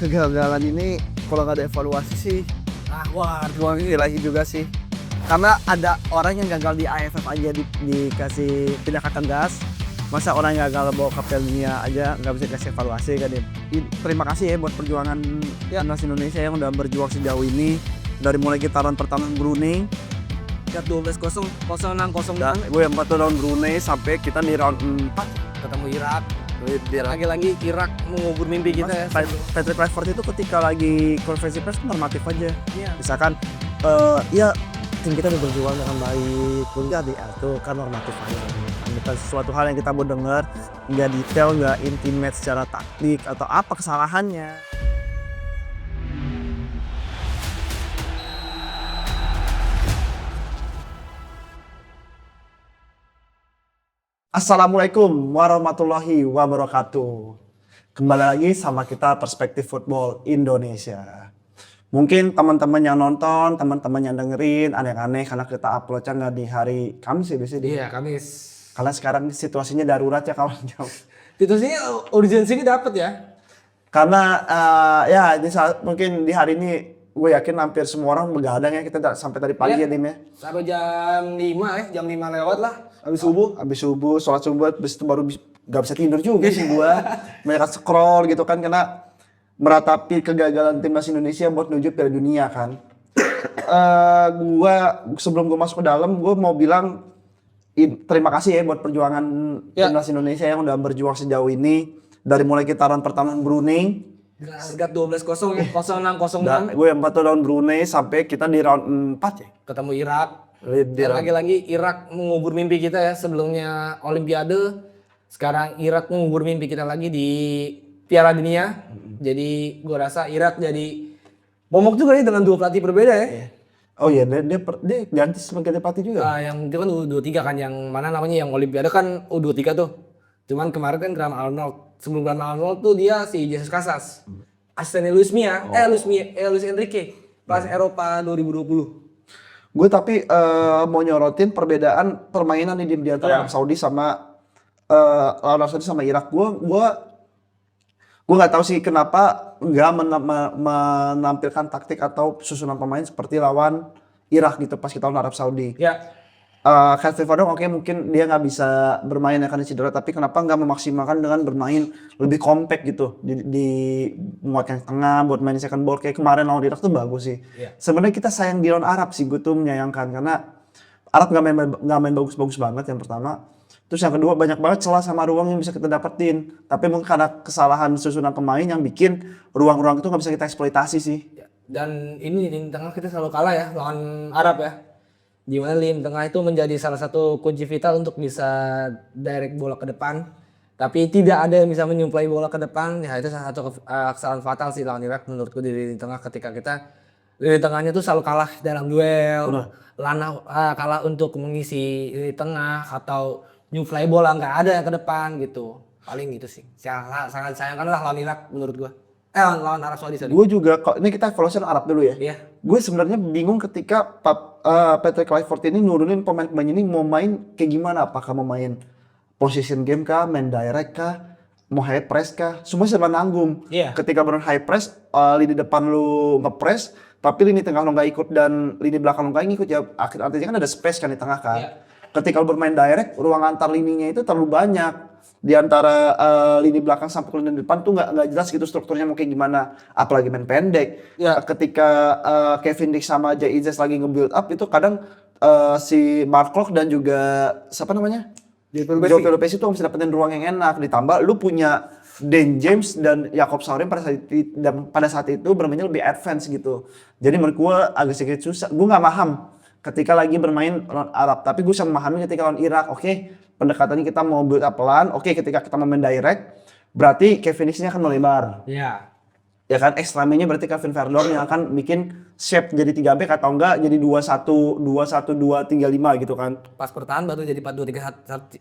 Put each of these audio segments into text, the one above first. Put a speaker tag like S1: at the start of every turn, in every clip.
S1: kegagalan ini kalau nggak ada evaluasi sih, wah ruang ilahi juga sih. Karena ada orang yang gagal di AFF aja dikasih tindakan tegas, masa orang yang gagal bawa ke Piala Dunia aja nggak bisa dikasih evaluasi kan ya. Terima kasih ya buat perjuangan timnas Indonesia yang udah berjuang sejauh ini dari mulai getaran pertama Brunei. 12-0, 0-6, 0-6. Dan gue yang 4 lawan Brunei sampai kita di round 4
S2: ketemu Irak. Lagi-lagi Irak mengubur mimpi kita ya.
S1: Patrick Kluivert itu ketika lagi konferensi pers normatif aja.
S2: Iya.
S1: Misalkan ya tim kita udah berjuang dengan baik, kuliah di itu kan normatif aja. Bukan sesuatu hal yang kita mau dengar, nggak detail, nggak intimate secara taktik atau apa kesalahannya. Assalamualaikum warahmatullahi wabarakatuh. Kembali lagi sama kita Perspektif Football Indonesia. Mungkin teman-teman yang nonton, teman-teman yang dengerin aneh-aneh karena kita uploadnya nggak di hari Kamis ya biasanya.
S2: Iya, Kamis.
S1: Karena sekarang situasinya darurat ya kawan.
S2: Situasinya urgensinya dapat ya.
S1: Karena mungkin di hari ini gue yakin hampir semua orang begadang ya, kita sampai tadi pagi ya Dim ya.
S2: Sampai jam 5 ya, jam 5 lewat lah. Habis subuh, sholat subuh, habis itu baru gak bisa tidur juga sih gue. Banyak scroll gitu kan, karena meratapi kegagalan timnas Indonesia buat menuju Piala Dunia kan. Sebelum gue masuk ke dalam, gue mau bilang terima kasih ya buat perjuangan timnas Indonesia yang udah berjuang sejauh ini. Dari mulai getaran pertama Brunei, agak 12-0 ya, 0-6, 0-6.
S1: Dan gue 4 lawan Brunei sampai kita di round 4 ya.
S2: Ketemu Irak. Lagi-lagi Irak mengubur mimpi kita ya, sebelumnya Olimpiade. Sekarang Irak mengubur mimpi kita lagi di Piala Dunia. Jadi gue rasa Irak jadi momok juga ya dengan dua pelatih berbeda ya.
S1: Oh iya, dia ganti sebagai pelatih juga.
S2: Yang itu kan U23 kan, yang mana namanya yang Olimpiade kan U23 tuh. Cuman kemarin kan Graham Arnold. Sebelum Graham Arnold tuh dia si Jesus Casas. Asistennya Luis Enrique. Pas Eropa 2020.
S1: Gue tapi mau nyorotin perbedaan permainan di antara Arab Saudi sama Arab Saudi sama Irak. Gue nggak tahu sih kenapa nggak menampilkan taktik atau susunan pemain seperti lawan Irak gitu pas kita lawan Arab Saudi.
S2: Ya.
S1: Kevin Fadong mungkin dia nggak bisa bermain karena cedera, tapi kenapa nggak memaksimalkan dengan bermain lebih compact gitu di menguatkan tengah buat main second ball kayak kemarin lawan Irak tuh bagus sih. Sebenarnya kita sayang di lawan Arab sih, gue tuh menyayangkan karena Arab nggak main bagus-bagus banget yang pertama. Terus yang kedua banyak banget celah sama ruang yang bisa kita dapetin, tapi mungkin karena kesalahan susunan pemain yang bikin ruang-ruang itu nggak bisa kita eksploitasi sih.
S2: Dan ini di tengah kita selalu kalah ya lawan Arab ya. Di mana lini tengah itu menjadi salah satu kunci vital untuk bisa direct bola ke depan. Tapi tidak ada yang bisa menyuplai bola ke depan. Ya itu salah satu kesalahan fatal sih lawan Irak menurutku di lini tengah, ketika kita lini tengahnya tuh selalu kalah dalam duel. Kalah untuk mengisi lini tengah atau nyuplai bola, nggak ada yang ke depan gitu. Paling gitu sih. Sangat sayangkan lah lawan Irak menurut gua. Lawan Arab Saudi.
S1: Gue juga, ini kita evaluasi Arab dulu ya.
S2: Iya.
S1: Gue sebenarnya bingung ketika Patrick Kluivert ini nurunin pemain-pemain ini mau main kayak gimana. Apakah mau main position game kah, main direct kah, mau high press kah. Semua serba nanggung.
S2: Iya.
S1: Ketika bermain high press, lini depan lu nge-press, tapi lini tengah lu nggak ikut dan lini belakang lu nggak ngikut, ya artinya kan ada space kan di tengah kan.
S2: Iya.
S1: Ketika lu bermain direct, ruang antar lininya itu terlalu banyak. Di antara lini belakang sampai ke lini depan tuh nggak jelas gitu strukturnya mau kayak gimana, apalagi main pendek. Ketika Kevin Dix sama Jay Izzes lagi nge-build up itu kadang si Mark Klok dan juga siapa namanya Joe Pelopessi itu bisa dapetin ruang yang enak, ditambah lu punya Dan James dan Jakob Saurin pada saat itu bermainnya lebih advance gitu. Jadi menurut gue agak sedikit susah, gue nggak paham ketika lagi bermain lawan Arab, tapi gue bisa memahami ketika lawan Irak. Oke, pendekatannya kita mau build up pelan. Oke, ketika kita mau main direct, berarti Kevin Dix-nya akan melebar.
S2: Iya.
S1: Ya kan, extra man-nya berarti Kevin Verdon yang akan bikin shape jadi 3 back atau enggak jadi 2-1-2-1-2-3-5 gitu kan.
S2: Pas pertahanan baru jadi 4-2-3-1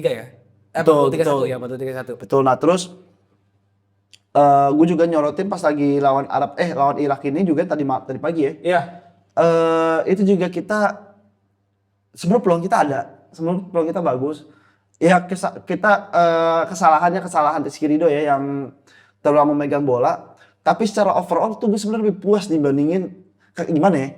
S2: ya.
S1: Betul,
S2: 4-2-3-1 ya, 4-2-3-1.
S1: Betul. Nah, terus gue juga nyorotin pas lagi lawan Irak ini juga tadi pagi ya.
S2: Iya.
S1: Itu juga kita sebenarnya peluang kita ada, sebenarnya peluang kita bagus. Ya kesalahan Rizky Ridho ya yang terlalu memegang bola. Tapi secara overall tuh gue sebenarnya lebih puas dibandingin gimana ya?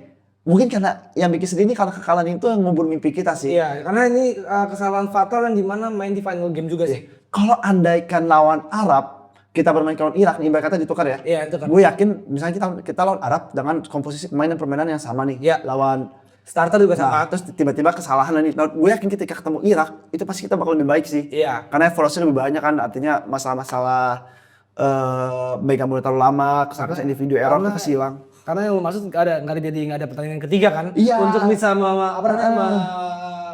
S1: Mungkin karena yang bikin sedih ini karena kekalahan itu yang ngubur mimpi kita sih.
S2: Iya, karena ini kesalahan fatal yang dimana main di final game juga sih.
S1: Kalau andaikan lawan Arab, kita bermain lawan Irak nih, ibarat kata ditukar ya.
S2: Iya, itu kan.
S1: Gue yakin misalnya kita lawan Arab dengan komposisi pemain dan permainan yang sama nih.
S2: Iya.
S1: Lawan
S2: Starter juga sama.
S1: terus tiba-tiba kesalahan nih. Nah, gue yakin ketika ketemu Irak, itu pasti kita bakal lebih baik sih.
S2: Iya.
S1: Karena evaluasi lebih banyak kan, artinya masalah-masalah baik yang boleh terlalu lama, kesalahan individu error itu pasti hilang.
S2: Karena yang lu maksud nggak ada pertandingan ketiga kan?
S1: Iya.
S2: Untuk bisa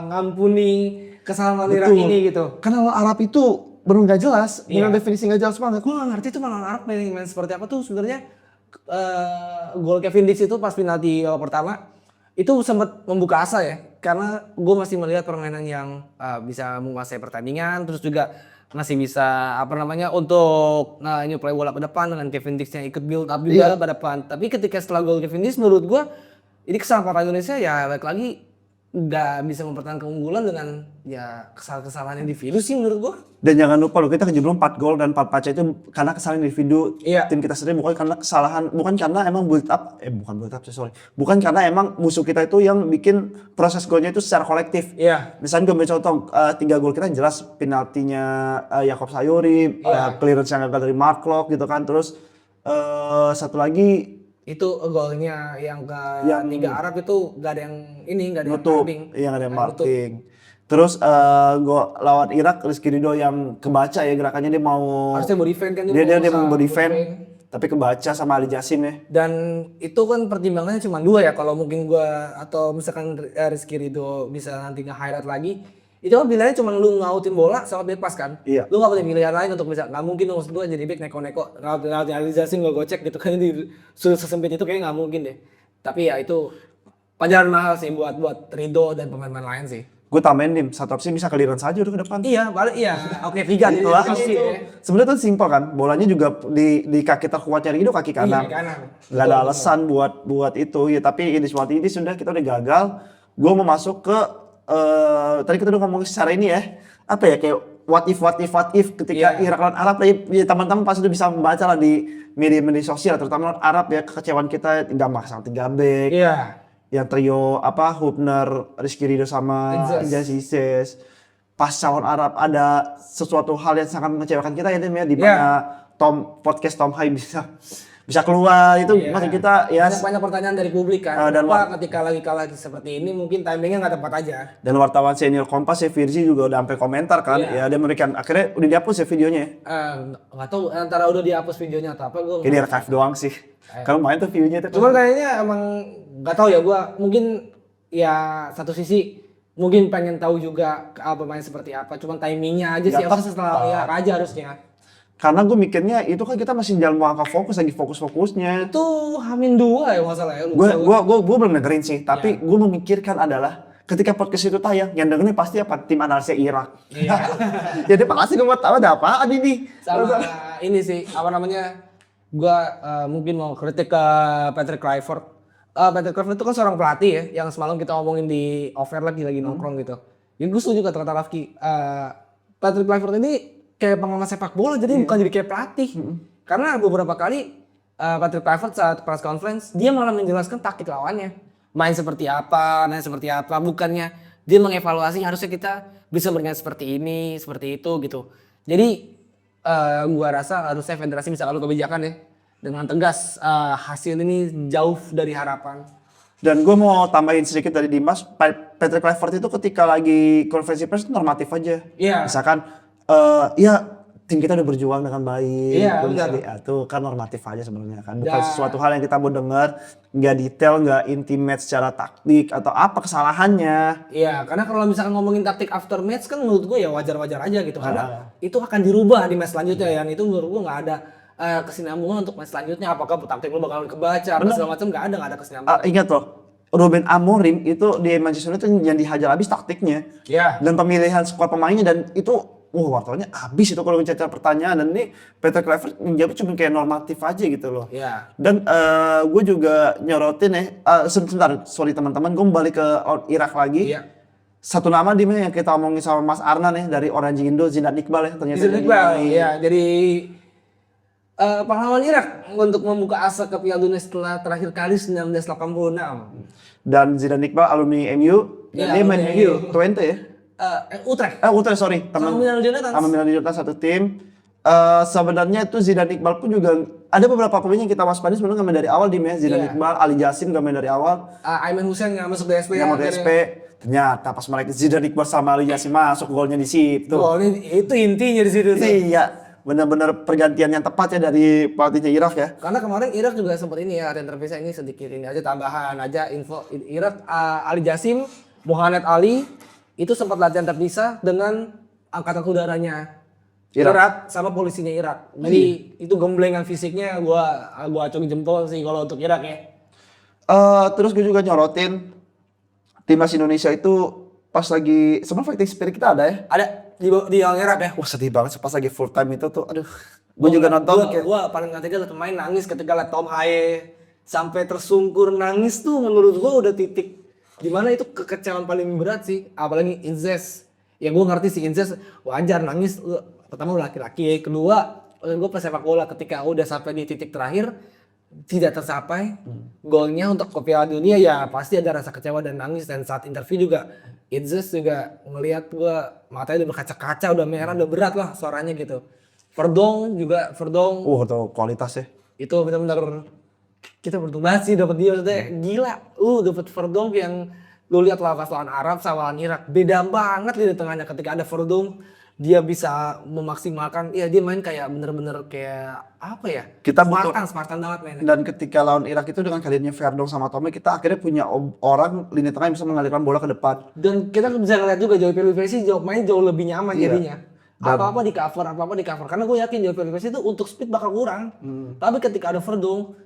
S2: mengampuni kesalahan Irak ini gitu.
S1: Karena lawan Arab itu benar nggak jelas,
S2: Iya.
S1: dengan definisi nggak jelas banget.
S2: Gue gak ngerti tuh lawan Arab main seperti apa tuh sebenarnya. Gol Kevin Dix itu pas penalti pertama itu sempat membuka asa ya, karena gue masih melihat permainan yang bisa menguasai pertandingan, terus juga masih bisa untuk ini play bola ke depan dengan Kevin Dix yang ikut build up juga ke depan. Tapi ketika setelah gol Kevin Dix menurut gue ini kesalahan Indonesia ya balik lagi nggak bisa mempertahankan keunggulan dengan ya kesalahan individu sih menurut gue.
S1: Dan jangan lupa loh, kita kejeblosan 4 gol dan 4 paca itu karena kesalahan individu tim kita sendiri, bukan karena emang bukan karena emang musuh kita itu yang bikin proses golnya itu secara kolektif.
S2: Iya.
S1: Misalnya gue ambil contoh 3 gol kita yang jelas penaltinya Yakob Sayuri, clearance yang gagal dari Mark Locke gitu kan, terus satu lagi
S2: itu golnya yang ke Liga Arab itu gak ada yang
S1: nutup, yang ada yang marking. Terus gol lawan Irak, Rizky Ridho yang kebaca ya gerakannya, dia mau
S2: harusnya body defend kan,
S1: dia mau body defend tapi kebaca sama Ali Jassim ya.
S2: Dan itu kan pertimbangannya cuma 2 ya, kalau mungkin gua atau misalkan Rizky Ridho bisa nanti nge-highlight lagi, itu kan pilihannya cuma lu ngautin bola sama bebas kan.
S1: Iya.
S2: Lu gak punya pilihan lain untuk bisa, gak mungkin dong maksud gua jadi back neko-neko ngautin Ali Jassim gua gocek gitu kan, di sudut sesempit itu kayaknya gak mungkin deh. Tapi ya itu pelajaran mahal sih buat Ridho dan pemain-pemain lain sih.
S1: Gue tambahin nih, satu opsi bisa clearance saja udah ke depan.
S2: Iya, balik iya. Oke, 3
S1: Gitu aja sih. Sebenarnya tuh simpel kan, bolanya juga di kaki terkuatnya Ridho, kaki kanan. Gak ada alasan buat itu ya, tapi ini sudah kita udah gagal. Gue mau masuk ke tadi kita udah ngomong secara ini ya, apa ya, kayak what if ketika Irak lawan Arab ya, teman-teman pasti udah bisa membaca lah di media sosial, terutama lawan Arab ya, kekecewaan kita nggak masang 3 back.
S2: Iya.
S1: Yang trio Hubner, Rizky Ridho sama Ijaz Ises. Pas calon Arab ada sesuatu hal yang sangat mengecewakan kita ya, di mana podcast Tom Hai bisa keluar itu, maksud kita ya
S2: banyak pertanyaan dari publik kan.
S1: dan
S2: ketika lagi kalah seperti ini mungkin timingnya nggak tepat aja.
S1: Dan wartawan senior Kompas ya, Firzi juga udah sampai komentar kan. Ya dia memberikan, akhirnya udah dihapus ya videonya.
S2: Nggak tahu antara udah dihapus videonya atau apa, gue
S1: Ini archive doang sih. Kalau main tuh videonya itu.
S2: Cuman kayaknya emang nggak tahu ya, gue mungkin ya satu sisi mungkin pengen tahu juga pemain seperti apa. Cuman timingnya aja sih apa setelah ya aja harusnya.
S1: Karena gue mikirnya itu kan kita masih dalam rangka fokus, lagi fokus-fokusnya.
S2: Itu H-2 ya masalahnya.
S1: Gue belum dengerin sih, tapi gue memikirkan adalah ketika podcast itu tayang, yang dengerin pasti apa? Tim analisnya Irak.
S2: Iya.
S1: Jadi pasti gue mau tahu ada apaan ini.
S2: Sama ini sih, apa namanya? Gue mungkin mau kritik ke Patrick Kluivert. Patrick Kluivert itu kan seorang pelatih ya, yang semalam kita ngomongin di offer lagi nongkrong gitu. Yang gue setuju kata Rafki. Patrick Kluivert ini kayak pengamat sepak bola, jadi bukan jadi kayak pelatih. Karena beberapa kali Patrick Kluivert saat press conference dia malah menjelaskan taktik lawannya, main seperti apa, bukannya dia mengevaluasi harusnya kita bisa bermain seperti ini, seperti itu gitu. Jadi gua rasa harusnya federasi bisa lalu kebijakan ya dengan tegas. Hasil ini jauh dari harapan.
S1: Dan gue mau tambahin sedikit dari Dimas, Patrick Kluivert itu ketika lagi konferensi pers normatif aja.
S2: Iya.
S1: Misalkan ya tim kita udah berjuang dengan baik.
S2: Iya, benar.
S1: Itu kan normatif aja sebenarnya kan. Bukan sesuatu hal yang kita mau dengar, nggak detail, nggak intimate secara taktik atau apa kesalahannya.
S2: Iya, karena kalau misalkan ngomongin taktik after match kan menurut gue ya wajar-wajar aja gitu. Karena itu akan dirubah di match selanjutnya, dan itu menurut gue nggak ada kesinambungan untuk match selanjutnya. Apakah taktik lu bakalan kebaca atau segala macam, nggak ada kesinambungan.
S1: Ingat loh, Ruben Amorim itu di Manchester United yang dihajar habis taktiknya.
S2: Iya.
S1: Dan pemilihan skuad pemainnya, dan itu wartawannya habis itu kalau mencatat pertanyaan. Dan ini Patrick Kluivert menjawab cuma kayak normatif aja gitu loh.
S2: Iya.
S1: Dan gue juga nyorotin ya, sebentar, sorry teman-teman, gue balik ke Irak lagi.
S2: Iya.
S1: Satu nama di mana yang kita omongin sama Mas Arnan ya, dari Orange Indo, Zinat Iqbal ya ternyata.
S2: Zinat Iqbal, iya. Jadi pahlawan Irak untuk membuka asa ke Piala Dunia setelah terakhir kali 1986.
S1: Dan Zidane Iqbal alumni MU, dan
S2: Iya,
S1: dia main
S2: alumni
S1: di
S2: MU.
S1: Twente ya.
S2: Utrecht.
S1: Utrecht sorry,
S2: Sama Milan Jonathan.
S1: sama Milan Jonathan satu tim. Sebenarnya itu Zidane Iqbal pun juga ada beberapa pemain yang kita waspadai sebenarnya nggak main dari awal di ya. Zidane
S2: Iya.
S1: Iqbal, Ali Jassim nggak main dari awal.
S2: Aiman Hussein nggak masuk DSP.
S1: Yang mau SP, ternyata pas mereka Zidane Iqbal sama Ali Jassim masuk golnya di situ.
S2: Golnya itu intinya di situ. Tuh.
S1: Iya, benar-benar pergantian yang tepat ya dari pelatihnya Irak ya.
S2: Karena kemarin Irak juga sempat ini ya, ada terpisah ini sedikit ini aja tambahan aja info Irak Ali Jassim, Mohamed Ali itu sempat latihan terpisah dengan angkatan udaranya Irak sama polisinya Irak. Jadi itu gemblengan fisiknya gua acungi jempol sih kalau untuk Irak ya.
S1: Terus gue juga nyorotin timnas Indonesia itu pas lagi sebenarnya fighting spirit kita ada ya.
S2: Ada di Al Arab ya.
S1: Wah sedih banget pas lagi full time itu tuh, aduh. Gue juga nonton.
S2: Gua paling nggak tega liat pemain nangis ketika liat Tom Haye sampai tersungkur nangis tuh menurut gua udah titik dimana itu kekecewaan paling berat sih. Apalagi Inzes. Ya gua ngerti sih Inzes wajar nangis. Pertama laki-laki, kedua gue pesepak bola ketika udah sampai di titik terakhir tidak tercapai golnya untuk ke Piala Dunia ya pasti ada rasa kecewa dan nangis. Dan saat interview juga Inzes juga ngelihat gua matanya udah berkaca-kaca, udah merah, udah berat lah suaranya gitu. Verdong
S1: Tuh kualitas ya.
S2: itu benar-benar kita beruntung banget sih dapat dia, maksudnya gila. Dapat Verdong yang lu lihat lawan Arab sama lawan Irak beda banget di tengahnya. Ketika ada Verdong dia bisa memaksimalkan, ya dia main kayak bener-bener kayak apa ya?
S1: Kita
S2: Spartan banget mainnya.
S1: Dan ketika lawan Irak itu dengan karirnya Verdong sama Tommy, kita akhirnya punya orang lini tengah yang bisa mengalirkan bola ke depan.
S2: Dan kita bisa ngeliat juga Joey Pelupesi main jauh lebih nyaman jadinya. Apa-apa di cover. Karena gue yakin Joey Pelupesi itu untuk speed bakal kurang. Tapi ketika ada Verdong,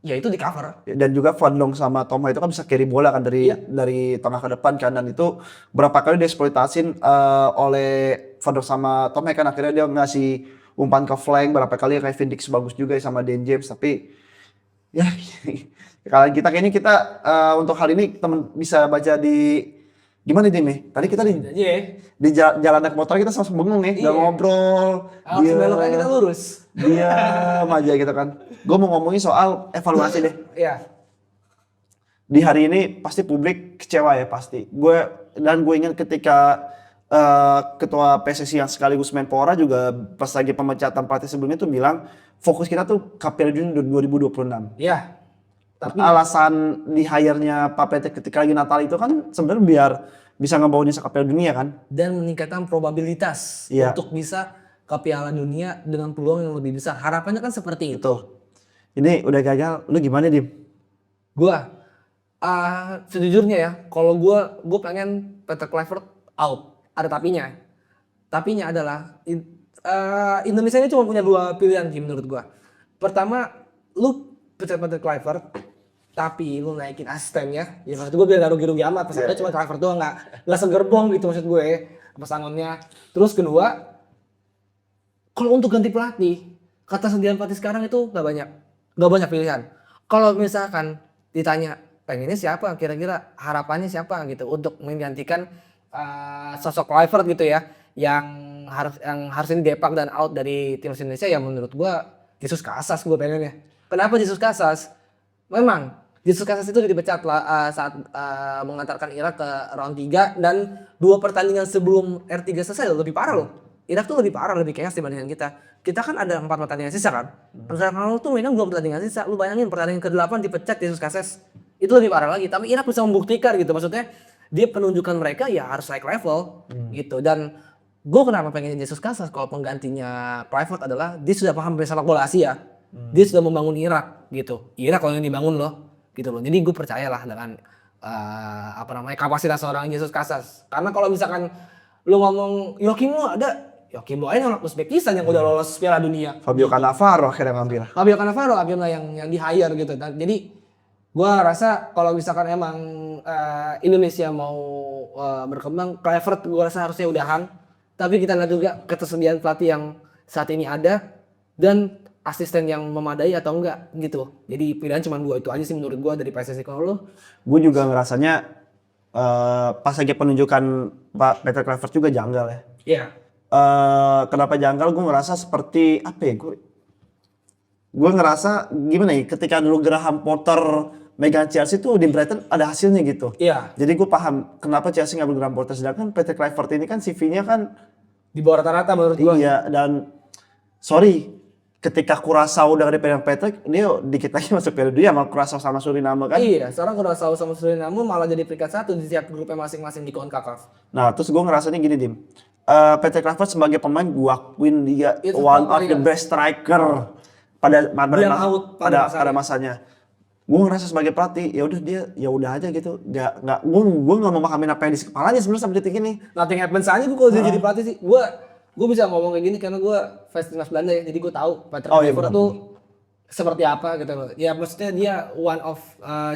S2: ya itu di cover.
S1: Dan juga Verdong sama Tommy itu kan bisa carry bola kan dari tengah ke depan kan, dan itu berapa kali dieksploitasin oleh Verdong sama Tommy kan, akhirnya dia ngasih umpan ke flank berapa kali, kayak Vindik bagus juga sama Dan James. Tapi ya kalau kita kayaknya untuk hal ini temen bisa baca di gimana nih Dim? Tadi kita di jalan naik motor kita sama-sama bengong nih, nggak ngobrol.
S2: Dia beloknya kita lurus.
S1: Diam aja gitu kan. Gue mau ngomongin soal evaluasi deh.
S2: Iya.
S1: Di hari ini pasti publik kecewa ya pasti. Gue ingat ketika ketua PSSI yang sekaligus Menpora juga pas lagi pemecatan pelatih sebelumnya tuh bilang fokus kita tuh Piala Dunia 2026.
S2: Iya. Tapi
S1: Alasan di hire-nya Pak PT ketika lagi Natal itu kan sebenarnya biar bisa ngebawa Indonesia ke Piala Dunia kan.
S2: Dan meningkatkan probabilitas untuk bisa ke Piala Dunia dengan peluang yang lebih besar. Harapannya kan seperti itu.
S1: Ini udah gagal, lu gimana Dim?
S2: Gua sejujurnya ya, kalau gua pengen Peter Kluivert out. Ada tapinya. Tapinya adalah Indonesia ini cuma punya dua pilihan sih menurut gua. Pertama, lu pecat Peter Kluivert, tapi lu naikin asistennya. Ya maksud gue biar gak rugi-rugi amat. Pesannya cuma Kluivert doang, nggak segerbong gitu maksud gue pesangonnya. Terus kedua, kalau untuk ganti pelatih, kata sediaan pelatih sekarang itu nggak banyak pilihan. Kalau misalkan ditanya pengennya siapa, kira-kira harapannya siapa gitu untuk menggantikan sosok Kluivert gitu ya, yang harus ini depak dan out dari timnas Indonesia, ya menurut gua Jesus Casas gue pengennya. Kenapa Jesus Casas? Memang Jesus Casas itu dipecat saat mengantarkan Irak ke round 3 dan 2 pertandingan sebelum R3 selesai lebih parah loh. Irak tuh lebih parah, lebih chaos dibandingkan kita. Kita kan ada 4 pertandingan sisa kan. Kalau tuh mainnya 2 pertandingan sisa. Lu bayangin pertandingan ke-8 dipecat Jesus Casas. Itu lebih parah lagi. Tapi Irak bisa membuktikan gitu. Maksudnya dia penunjukan mereka ya harus naik level gitu. Dan gue kenapa pengen Jesus Casas kalau penggantinya Kluivert adalah dia sudah paham sepak bola Asia. Dia sudah membangun Irak gitu. Irak kalau yang dibangun loh gitu loh. Jadi gue percayalah dengan kapasitas seorang Jesus Casas. Karena kalau misalkan lu ngomong Joachim Low ada, Joachim Low aja nolak Uzbekistan yang udah lolos Piala Dunia.
S1: Fabio Cannavaro akhirnya ngambil.
S2: Fabio Cannavaro akhirnya yang di hire gitu. Jadi gua rasa kalau misalkan emang Indonesia mau berkembang, Kluivert gua rasa harusnya udahan. Tapi kita lihat juga ketersediaan pelatih yang saat ini ada dan asisten yang memadai atau enggak gitu. Jadi pilihan cuma 2 itu aja sih menurut gua dari PSSI. Kalau lu?
S1: Gue juga ngerasanya pas lagi penunjukan Pak Peter Kluivert juga janggal ya.
S2: Iya.
S1: Kenapa janggal? Gue ngerasa seperti apa ya? gue ngerasa gimana ya, ketika dulu Graham Potter megang Chelsea tuh di Brighton ada hasilnya gitu.
S2: Iya.
S1: Jadi gue paham kenapa Chelsea ngambil Graham Potter, sedangkan Patrick Kluivert ini kan CV-nya kan
S2: Di bawah rata-rata menurut gua.
S1: iya, dan sorry, ketika Curaçao udah dipegang Patrick, dia dikit lagi masuk Piala Dunia sama Curaçao sama Suriname kan.
S2: Iya, sekarang Curaçao sama Suriname malah jadi peringkat 1 di setiap grupnya masing-masing di CONCACAF.
S1: Nah, terus gue ngerasanya gini, Dim. Patrick Kluivert sebagai pemain gue akuin dia
S2: Itu
S1: one of
S2: top
S1: the best striker pada masanya. Gue ngerasa sebagai pelatih, ya udah dia ya udah aja gitu. Gue nggak memahamin apa yang di kepalanya sebenarnya sampai detik ini.
S2: Nothing happens aja gue kalau dia jadi pelatih sih. Gue bisa ngomong kayak gini karena gue fans timnas Belanda ya. Jadi gue tahu Patrick Kluivert tuh seperti apa gitu loh. Ya maksudnya dia one of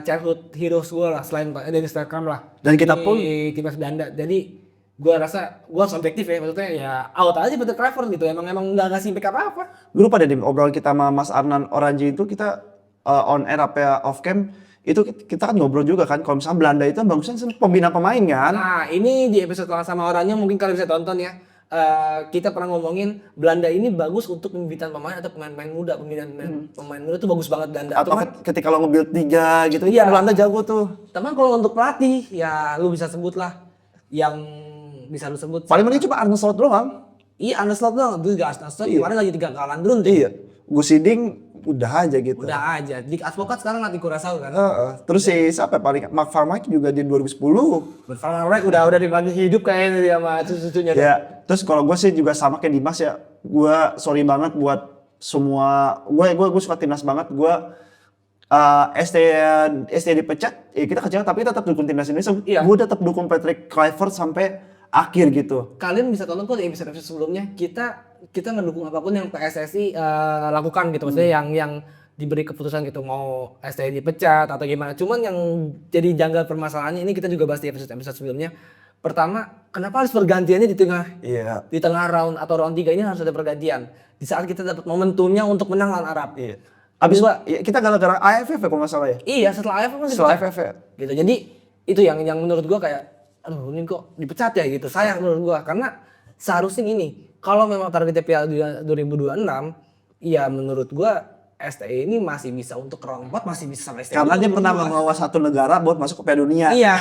S2: childhood heroes gue lah selain Dennis Bergkamp lah.
S1: Dan kita pun
S2: di timnas Belanda. Jadi gue rasa gue subjektif ya, maksudnya ya out aja Patrick Kluivert gitu. Emang nggak ngasih impact apa-apa.
S1: Gue lupa deh, Dim, obrolan kita sama Mas Arnan Oranji itu kita on air apa ya, off cam itu kita kan ngobrol juga kan kalau misalnya Belanda itu bagusnya pembina pemain kan.
S2: Nah ini di episode sama orangnya mungkin kalian bisa tonton ya. Kita pernah ngomongin Belanda ini bagus untuk pembibitan pemain atau pemain-pemain muda. Pembinaan pemain muda itu bagus banget Belanda.
S1: Atau ketika lo nge-build 3 gitu, iya Belanda jago tuh.
S2: Teman kalau untuk pelatih ya lu bisa sebut lah yang bisa lu sebut.
S1: Paling mending cuma Arne Slot doang.
S2: Iya, Arne Slot doang. Dulu juga Arne Slot kemarin lagi 3 kalahan dulu.
S1: Iya. Gus Hiding udah aja gitu.
S2: Udah aja. Dik Advokat sekarang latih Curaçao kan.
S1: Terus si siapa paling Mark Farmike juga di 2010.
S2: Farmike udah dipanggil hidup kayaknya dia sama cucunya.
S1: Ya, terus kalau gue sih juga sama kayak Dimas ya. Gue sorry banget buat semua. Gue suka timnas banget. Gue ST dipecat, ya kita kecewa tapi kita tetap dukung timnas Indonesia.
S2: Iya.
S1: Gue tetap dukung Patrick Kluivert sampai akhir gitu.
S2: Kalian bisa tonton kok di episode sebelumnya kita ngedukung apapun yang PSSI lakukan gitu, maksudnya yang diberi keputusan gitu, mau STI dipecat atau gimana. Cuman yang jadi janggal permasalahannya ini kita juga bahas di episode sebelumnya. Pertama, kenapa harus pergantiannya di tengah round atau round 3 ini harus ada pergantian di saat kita dapat momentumnya untuk menang lawan Arab.
S1: Iya. Abis ya, kita gara-gara AFF ya kalau nggak salah ya.
S2: Iya, setelah AFF kan
S1: setelah AFF ya.
S2: Gitu. Jadi itu yang menurut gua kayak aduh ini kok dipecat ya gitu. Sayang menurut gua karena seharusnya gini, kalau memang targetnya Piala Dunia 2026, ya menurut gua STI ini masih bisa untuk round 4 masih bisa sampai STI.
S1: Karena dia pernah membawa satu negara buat masuk ke Piala Dunia.
S2: Iya.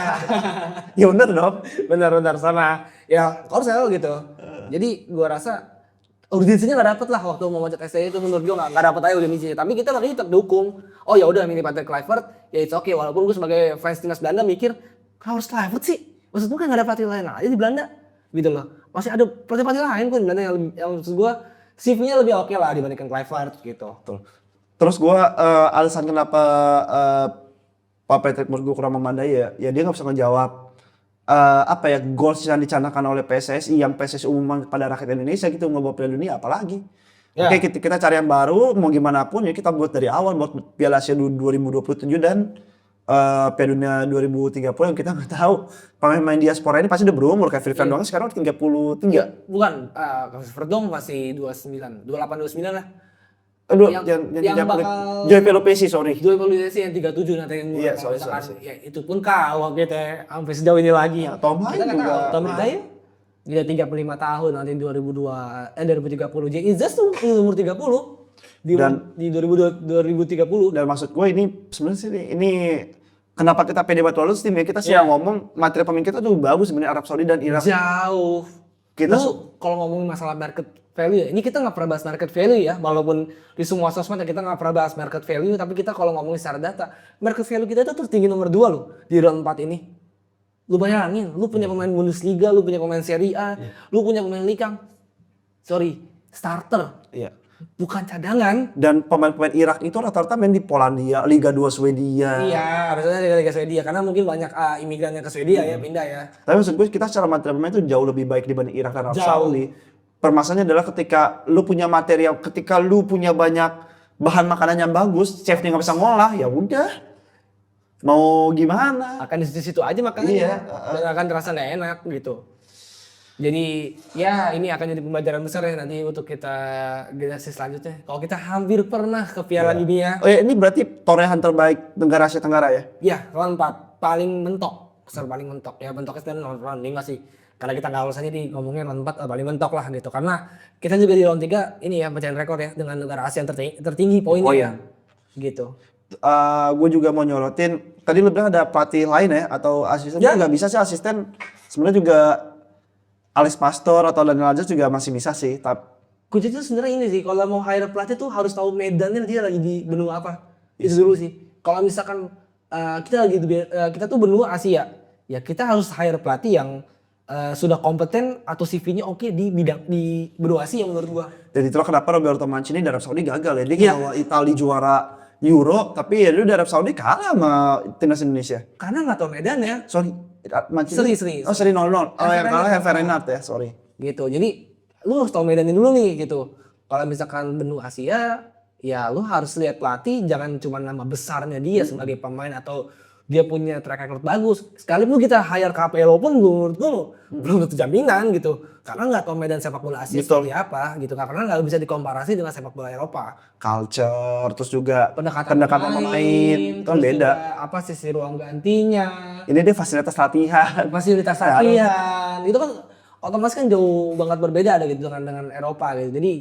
S1: Ya bener dong.
S2: Benar sama ya Korsel gitu. Jadi gua rasa urgensinya nggak dapet lah waktu mau mencet STI itu, menurut gua nggak dapet aja urgensinya. Tapi kita makanya tetap dukung. Oh ya udah milih Patrick Kluivert, ya it's okay. Walaupun gua sebagai fans timnas Belanda mikir harus Kluivert sih. Maksud gua kan nggak ada pelatih lain aja di Belanda gitu loh. Masih ada pelatih lain pun di Belanda yang maksud gua CV-nya lebih oke lah dibandingkan Kluivert gitu.
S1: Betul. Terus gue alasan kenapa Pak Patrick menurut gue kurang memadai ya dia nggak bisa ngejawab apa ya goals yang dicanangkan oleh PSSI yang PSSI umumkan pada rakyat Indonesia gitu, nggak bawa Piala Dunia apalagi. Ya. Oke, kita cari yang baru mau gimana pun ya kita buat dari awal buat Piala Asia 2027 dan Piala Dunia 2030 yang kita nggak tahu. Pemain diaspora ini pasti udah berumur kayak Firvan doang sekarang 33.
S2: Bukan, Verdong masih 29, 28 29 lah.
S1: Aduh,
S2: yang bakal
S1: Joy Pelopesi, sorry.
S2: Joy Pelopesi yang 37 nanti yang
S1: iya, sorry.
S2: Ya itu pun kawak gitu ya, sampai sejauh ini lagi.
S1: Tom Hay juga.
S2: Tom Hay dia 35 tahun nanti 2030 J Izas tuh umur 30 di 2030.
S1: Dan maksud gue ini sebenarnya sih ini kenapa kita pede buat lolos tim ya, kita sih ngomong materi pemain kita tuh bagus sebenarnya Arab Saudi dan Irak.
S2: Jauh. Kita kalau ngomongin masalah market value ya, ini kita nggak pernah bahas market value ya, walaupun di semua sosmed kita nggak pernah bahas market value, tapi kita kalau ngomongin secara data, market value kita itu tertinggi nomor 2 loh di round 4 ini. Lu bayangin, lu punya pemain Bundesliga, lu punya pemain Serie A, lu punya pemain starter.
S1: Iya.
S2: Bukan cadangan.
S1: Dan pemain-pemain Irak itu rata-rata main di Polandia, Liga 2 Swedia.
S2: Iya, harusnya Liga Swedia karena mungkin banyak imigran yang ke Swedia ya pindah ya.
S1: Tapi maksud gue kita secara materi pemain itu jauh lebih baik dibanding Irak dan Arab Saudi. Permasalahannya adalah ketika lu punya material, ketika lu punya banyak bahan makanan yang bagus, chefnya nggak bisa ngolah, ya udah. Mau gimana?
S2: Akan di situ aja makanannya. Dan akan terasa nggak enak gitu. Jadi ya ini akan jadi pembelajaran besar ya nanti untuk kita generasi selanjutnya. Kalau kita hampir pernah ke Piala Dunia.
S1: Oh ya, ini berarti torehan terbaik negara Asia Tenggara ya?
S2: Iya, round 4 paling mentok, besar paling mentok. Ya mentoknya sebenarnya round 5 sih. Karena kita nggak harus aja di ngomongnya round 4 paling mentok lah gitu. Karena kita juga di round 3 ini ya pecahin rekor ya dengan negara Asia yang tertinggi poinnya ya. Gitu.
S1: Gue juga mau nyorotin, tadi lu bilang ada pelatih lain ya atau asisten?
S2: Ya.
S1: Nggak bisa sih asisten. Sebenarnya juga Alex Pastor atau Daniel Alves juga masih bisa sih. Tapi
S2: Kunci itu sebenarnya ini sih, kalau mau hire pelatih tuh harus tahu medannya dia lagi di benua apa. Itu dulu sih. Kalau misalkan kita tuh benua Asia, ya kita harus hire pelatih yang sudah kompeten atau CV-nya oke di benua Asia menurut gua.
S1: jadi itulah kenapa Roberto Mancini di Arab Saudi gagal ya. Dia
S2: Iya.
S1: bawa Italia juara Euro, tapi ya dia di Arab Saudi kalah sama timnas Indonesia.
S2: Karena nggak tahu medannya.
S1: Sorry, Mancini.
S2: Seri.
S1: Oh, seri 0-0. Oh, yang kalah Hervé Renard ya, sorry.
S2: Gitu. Jadi lu harus tahu medannya dulu nih gitu. Kalau misalkan benua Asia, ya lu harus lihat pelatih jangan cuma nama besarnya dia sebagai pemain atau dia punya track record bagus. Sekalipun kita hire KPLO pun menurut gue belum tentu jaminan gitu. Karena nggak tahu medan sepak bola Asia
S1: Betul.
S2: seperti apa gitu. Karena nggak bisa dikomparasi dengan sepak bola Eropa.
S1: Culture, terus juga
S2: Pendekatan
S1: pemain, itu kan
S2: terus
S1: beda.
S2: juga apa sisi ruang gantinya,
S1: Ini dia fasilitas latihan.
S2: fasilitas latihan. Itu kan otomatis kan jauh banget berbeda ada gitu dengan Eropa gitu. Jadi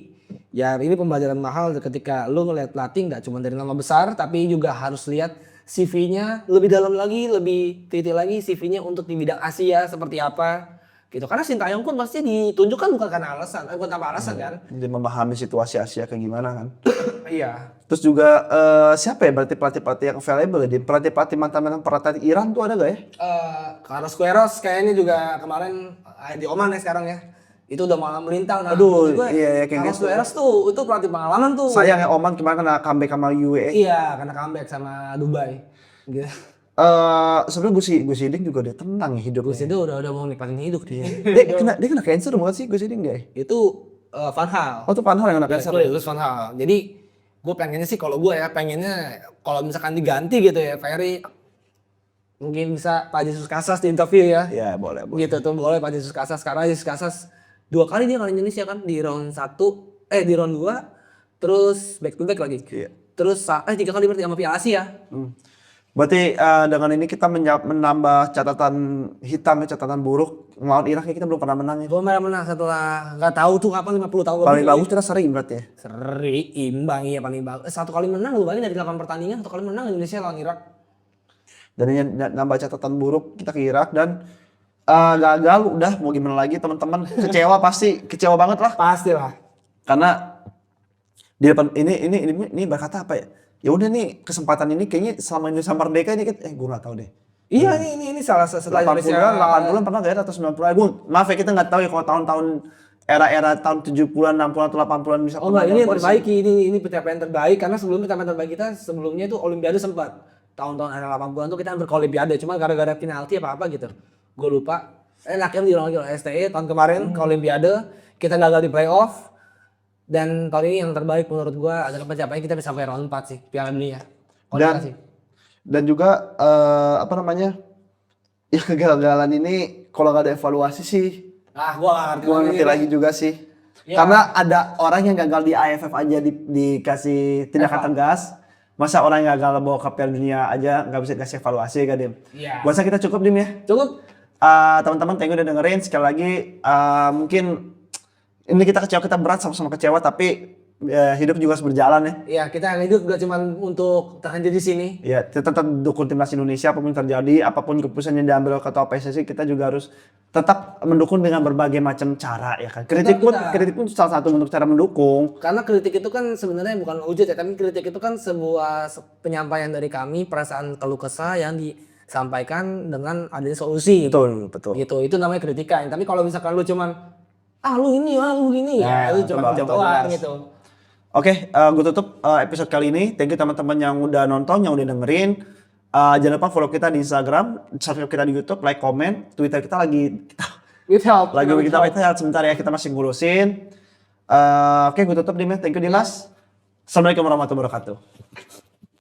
S2: ya ini pembelajaran mahal ketika lu ngeliat pelatih nggak cuma dari nama besar tapi juga harus lihat CV-nya lebih dalam lagi, lebih teliti lagi CV-nya untuk di bidang Asia seperti apa gitu. Karena Sintayong pun pasti ditunjukkan bukan karena alasan, bukan tanpa alasan kan.
S1: Dia memahami situasi Asia kayak gimana kan.
S2: Iya.
S1: Terus juga siapa ya berarti pelatih-pelatih yang available ya? Di pelatih-pelatih mantan-mantan pelatih Iran tuh ada gak ya?
S2: Carlos Queiroz kayaknya juga kemarin di Oman ya sekarang ya. Itu udah malam melintang. Nah,
S1: Aduh,
S2: menurut gue,
S1: iya, kayak
S2: Carlos
S1: gitu.
S2: Queiroz tuh itu pelatih pengalaman tuh.
S1: Sayang ya Oman kemarin kena comeback sama UAE.
S2: Iya, karena comeback sama Dubai. Gitu.
S1: Sebenarnya Gus Hiding juga udah tenang ya hidupnya.
S2: Terus itu udah mau nikmatin hidup dia.
S1: Dia kena cancer bukan sih Gus Hiding gak ya?
S2: Itu Van Hal.
S1: Oh tuh Van Hal yang kena cancer.
S2: Lulus Van Hal. Jadi gue pengennya sih kalau gue ya pengennya kalau misalkan diganti gitu ya Ferry mungkin bisa Pak Jesus Casas di interview ya.
S1: Ya boleh.
S2: Gitu tuh boleh Pak Jesus Casas karena Jesus Casas 2 kali dia kali Indonesia kan di round 1 di round 2 terus back to back lagi.
S1: Iya.
S2: Terus 3 kali berarti sama Piala Asia.
S1: Berarti dengan ini kita menambah catatan hitam ya, catatan buruk. Melawan Irak ya kita belum pernah menang ya.
S2: Gue menang setelah nggak tahu tuh kapan 50 tahun
S1: Paling
S2: lebih.
S1: bagus kita sering berarti ya.
S2: Seri imbang iya paling bagus. 1 kali menang lu bayangin dari 8 pertandingan 1 kali menang Indonesia lawan Irak.
S1: Dan ini nambah catatan buruk kita ke Irak dan gagal udah mau gimana lagi teman-teman kecewa pasti kecewa banget lah
S2: Pasti lah.
S1: karena di depan ini berkata apa ya? Ya udah nih kesempatan ini kayaknya selama Indonesia merdeka ini gue nggak tahu deh.
S2: Iya ini salah setelah
S1: 80-an pernah gak ya atau 90-an? Maaf ya kita nggak tahu ya kalau tahun-tahun era atun 70-an, 60-an atau 80-an bisa
S2: Oh enggak,
S1: pernah
S2: ini yang
S1: ada
S2: terbaik ini pencapaian terbaik karena sebelumnya pencapaian terbaik kita sebelumnya itu Olimpiade sempat tahun-tahun era 80-an tuh kita hampir ke Olimpiade cuma gara-gara penalti apa gitu. Gue lupa. Akhirnya di STE tahun kemarin ke Olimpiade kita gagal di playoff dan tahun ini yang terbaik menurut gue adalah pencapaian kita bisa sampai round 4 sih Piala Dunia. Kualifikasi.
S1: Dan juga apa namanya? Ya kegagalan ini kalau nggak ada evaluasi sih
S2: Gua
S1: gua ngerti lagi juga sih.
S2: Ya.
S1: Karena ada orang yang gagal di AFF aja dikasih tindakan tegas. Masa orang yang gagal bawa ke Piala Dunia aja nggak bisa dikasih evaluasi kan Dim?
S2: Iya.
S1: Gua rasa kita cukup Dim ya.
S2: Cukup.
S1: Teman-teman thank you udah dengerin. Sekali lagi mungkin ini kita kecewa, kita berat sama-sama kecewa tapi hidup juga harus berjalan ya.
S2: Iya, kita hidup gak cuma untuk terhenti di sini.
S1: Ya, kita tetap dukung timnas Indonesia apapun yang terjadi, apapun keputusan yang diambil ketua PSSI, kita juga harus tetap mendukung dengan berbagai macam cara ya kan. Kritik pun salah satu bentuk cara mendukung.
S2: Karena kritik itu kan sebenarnya bukan wujud ya, tapi kritik itu kan sebuah penyampaian dari kami, perasaan keluh kesah yang disampaikan dengan adanya solusi.
S1: Betul.
S2: Gitu, itu namanya kritikan. Tapi kalau misalkan lu cuman lu gini, ya itu cuma doang gitu.
S1: Oke, gue tutup episode kali ini. Thank you teman-teman yang udah nonton, yang udah dengerin. Jangan lupa follow kita di Instagram, subscribe kita di YouTube, like, comment. Twitter kita lagi
S2: With help.
S1: sebentar ya, kita masih ngurusin. Oke, gue tutup Dimas. Thank you Dimas. Assalamualaikum warahmatullahi wabarakatuh.